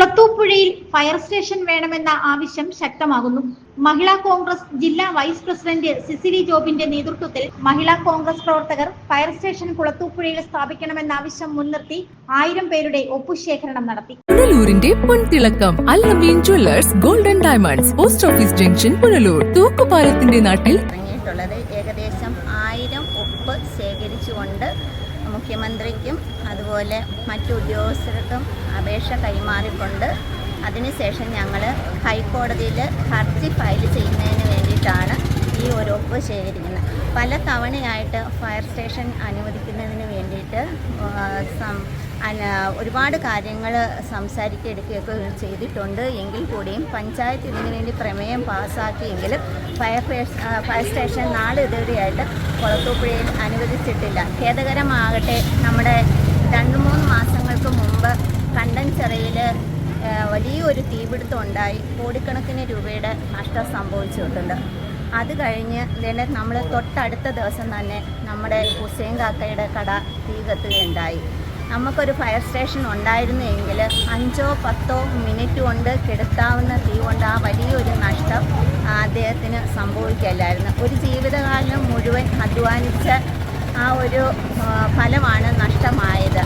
കുളത്തൂപ്പുഴയിൽ fire station വേണമെന്ന ആവശ്യം ശക്തമാകുന്നു. മഹിളാ കോൺഗ്രസ് ജില്ലാ വൈസ് പ്രസിഡന്റ് സിസിലി ജോബിന്റെ നേതൃത്വത്തിൽ മഹിളാ കോൺഗ്രസ് പ്രവർത്തകർ ഫയർ സ്റ്റേഷൻ കുളത്തൂപ്പുഴയിൽ സ്ഥാപിക്കണമെന്ന ആവശ്യം മുൻനിർത്തി 1000 പേരുടെ ഒപ്പുശേഖരണം നടത്തി. പുനലൂരിന്റെ പൊൻതിളക്കം Al Nabeen jewellers golden diamonds post office junction Punalur. തൂക്കുപാലത്തിന്റെ നാട്ടിൽ ഏകദേശം 1000 ഒപ്പ് ശേഖരിച്ചുകൊണ്ട് മുഖ്യമന്ത്രിക്കും അതുപോലെ മറ്റു ഉദ്യോഗസ്ഥർക്കും അപേക്ഷ കൈമാറിക്കൊണ്ട് അതിനുശേഷം ഞങ്ങൾ ഹൈക്കോടതിയിൽ ഹർജി ഫയൽ ചെയ്യുന്നതിന് വേണ്ടിയിട്ടാണ് ഈ ഒരു ഒപ്പ് ശേഖരിക്കുന്നത്. പല തവണയായിട്ട് ഫയർ സ്റ്റേഷൻ അനുവദിക്കുന്നതിന് വേണ്ടിയിട്ട് ഒരുപാട് കാര്യങ്ങൾ സംസാരിക്കുകയൊക്കെ ചെയ്തിട്ടുണ്ട്. എങ്കിൽ കൂടിയും പഞ്ചായത്ത് ഇതിനു വേണ്ടി പ്രമേയം പാസ്സാക്കിയെങ്കിലും ഫയർ സ്റ്റേഷൻ നാളിതുവരെയായിട്ട് കുളത്തൂപ്പുഴയിൽ അനുവദിച്ചിട്ടില്ല. ഖേദകരമാകട്ടെ, നമ്മുടെ 2-3 മാസങ്ങൾക്ക് മുമ്പ് കണ്ടൻചിറയിൽ വലിയൊരു തീപിടുത്തം ഉണ്ടായി കോടിക്കണക്കിന് രൂപയുടെ നഷ്ടം സംഭവിച്ചിട്ടുണ്ട്. അത് കഴിഞ്ഞ് നമ്മൾ തൊട്ടടുത്ത ദിവസം തന്നെ നമ്മുടെ ഹുസൈൻ കാക്കയുടെ കട തീ കത്തുകയുണ്ടായി. നമുക്കൊരു ഫയർ സ്റ്റേഷൻ ഉണ്ടായിരുന്നെങ്കിൽ 5-10 മിനിറ്റ് കൊണ്ട് കെടുത്താവുന്ന തീ കൊണ്ട് ആ വലിയൊരു നഷ്ടം അദ്ദേഹത്തിന് സംഭവിക്കില്ലായിരുന്നു. ഒരു ജീവിതകാലം മുഴുവൻ അധ്വാനിച്ച ആ ഒരു ഫലമാണ് നഷ്ടമായത്.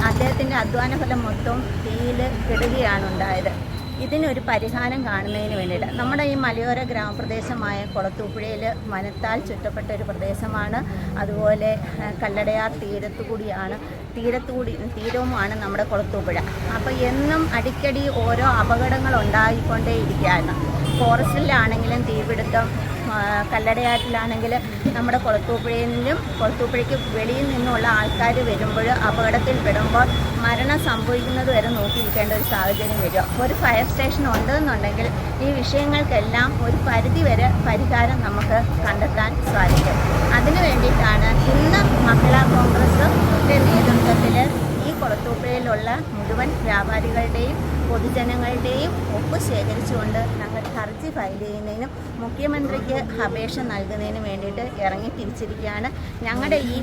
അദ്ദേഹത്തിൻ്റെ അധ്വാന ഫലം മൊത്തം തീയിൽ കെടുകയാണ് ഉണ്ടായത്. ഇതിനൊരു പരിഹാരം കാണുന്നതിന് വേണ്ടിയിട്ട് നമ്മുടെ ഈ മലയോര ഗ്രാമപ്രദേശമായ കുളത്തൂപ്പുഴയിൽ വനത്താൽ ചുറ്റപ്പെട്ട ഒരു പ്രദേശമാണ്. അതുപോലെ കല്ലടയാർ തീരവുമാണ് നമ്മുടെ കുളത്തൂപ്പുഴ. അപ്പോൾ എന്നും അടിക്കടി ഓരോ അപകടങ്ങൾ ഉണ്ടായിക്കൊണ്ടേയിരിക്കുകയാണ്. ഫോറസ്റ്റിലാണെങ്കിലും തീപിടുത്തം, കല്ലടയാറ്റിലാണെങ്കിൽ നമ്മുടെ കുളത്തൂപ്പുഴയ്ക്ക് വെളിയിൽ നിന്നുള്ള ആൾക്കാർ വരുമ്പോൾ അപകടത്തിൽ പെടുമ്പോൾ മരണം സംഭവിക്കുന്നത് വരെ നോക്കിയിരിക്കേണ്ട ഒരു സാഹചര്യം വരും. ഒരു ഫയർ സ്റ്റേഷൻ ഉണ്ടെന്നുണ്ടെങ്കിൽ ഈ വിഷയങ്ങൾക്കെല്ലാം ഒരു പരിധി വരെ പരിഹാരം നമുക്ക് കണ്ടെത്താൻ സാധിക്കും. അതിനു വേണ്ടിയിട്ടാണ് ഇന്ന് മഹിളാ കോൺഗ്രസിന്റെ നേതൃത്വത്തിൽ ഈ കുളത്തൂപ്പുഴയിലുള്ള മുഴുവൻ വ്യാപാരികളുടെയും പൊതുജനങ്ങളുടെയും ഒപ്പ് ശേഖരിച്ചുകൊണ്ട് ഞങ്ങൾ ഹർജി ഫയൽ ചെയ്യുന്നതിനും മുഖ്യമന്ത്രിക്ക് അപേക്ഷ നൽകുന്നതിനും വേണ്ടിയിട്ട് ഇറങ്ങി തിരിച്ചിരിക്കുകയാണ്. ഞങ്ങളുടെ ഈ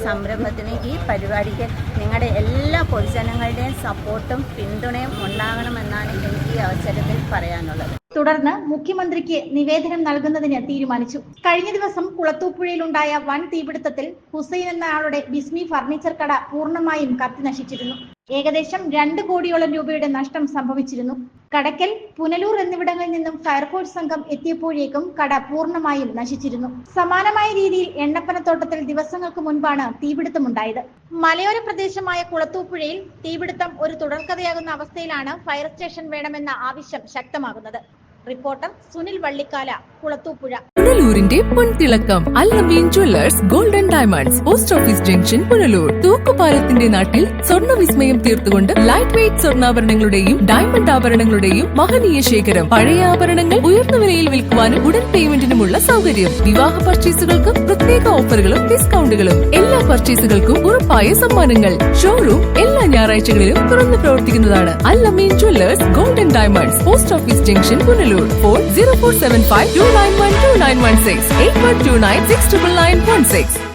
സംരംഭത്തിന്, ഈ പരിപാടിക്ക് നിങ്ങളുടെ എല്ലാ പൊതുജനങ്ങളുടെയും സപ്പോർട്ടും പിന്തുണയും ഉണ്ടാകണമെന്നാണ് എനിക്ക് ഈ അവസരത്തിൽ പറയാനുള്ളത്. തുടർന്ന് മുഖ്യമന്ത്രിക്ക് നിവേദനം നൽകുന്നതിന് തീരുമാനിച്ചു. കഴിഞ്ഞ ദിവസം കുളത്തൂപ്പുഴയിലുണ്ടായ വൻ തീപിടുത്തത്തിൽ ഹുസൈൻ എന്ന ആളുടെ ബിസ്മി ഫർണിച്ചർ കട പൂർണ്ണമായും കത്തി നശിച്ചിരുന്നു. ഏകദേശം 2 കോടിയോളം രൂപയുടെ നഷ്ടം സംഭവിച്ചിരുന്നു. കടക്കൽ, പുനലൂർ എന്നിവിടങ്ങളിൽ നിന്നും ഫയർഫോഴ്സ് സംഘം എത്തിയപ്പോഴേക്കും കട പൂർണ്ണമായും നശിച്ചിരുന്നു. സമാനമായ രീതിയിൽ എണ്ണപ്പനത്തോട്ടത്തിൽ ദിവസങ്ങൾക്ക് മുൻപാണ് തീപിടുത്തമുണ്ടായത്. മലയോര പ്രദേശമായ കുളത്തൂപ്പുഴയിൽ തീപിടുത്തം ഒരു തുടർക്കഥയാകുന്ന അവസ്ഥയിലാണ് ഫയർ സ്റ്റേഷൻ വേണമെന്ന ആവശ്യം ശക്തമാകുന്നത്. റിപ്പോർട്ടർ സുനിൽ വള്ളിക്കാല, കുളത്തൂപ്പുഴ. പുനലൂരിന്റെ പൊൻതിളക്കം Al Nabeen jewellers golden diamonds post office junction Punalur. തൂക്കുപാലത്തിന്റെ നാട്ടിൽ സ്വർണ്ണ വിസ്മയം തീർത്തുകൊണ്ട് ലൈറ്റ് വെയ്റ്റ് സ്വർണ്ണാഭരണങ്ങളുടെയും ഡയമണ്ട് ആഭരണങ്ങളുടെയും മഹനീയ ശേഖരം. പഴയ ആഭരണങ്ങൾ ഉയർന്ന വിലയിൽ വിൽക്കുവാനും ഉടൻ പേയ്മെന്റിനുമുള്ള സൗകര്യം. വിവാഹ പർച്ചേസുകൾക്കും പ്രത്യേക ഓഫറുകളും ഡിസ്കൗണ്ടുകളും. എല്ലാ പർച്ചേസുകൾക്കും ഉറപ്പായ സമ്മാനങ്ങൾ. ഷോറൂം എല്ലാ ഞായറാഴ്ചകളിലും തുറന്നു പ്രവർത്തിക്കുന്നതാണ്. Al Nabeen jewellers golden diamonds post office junction Punalur. 0475 291 2916 8129 69916.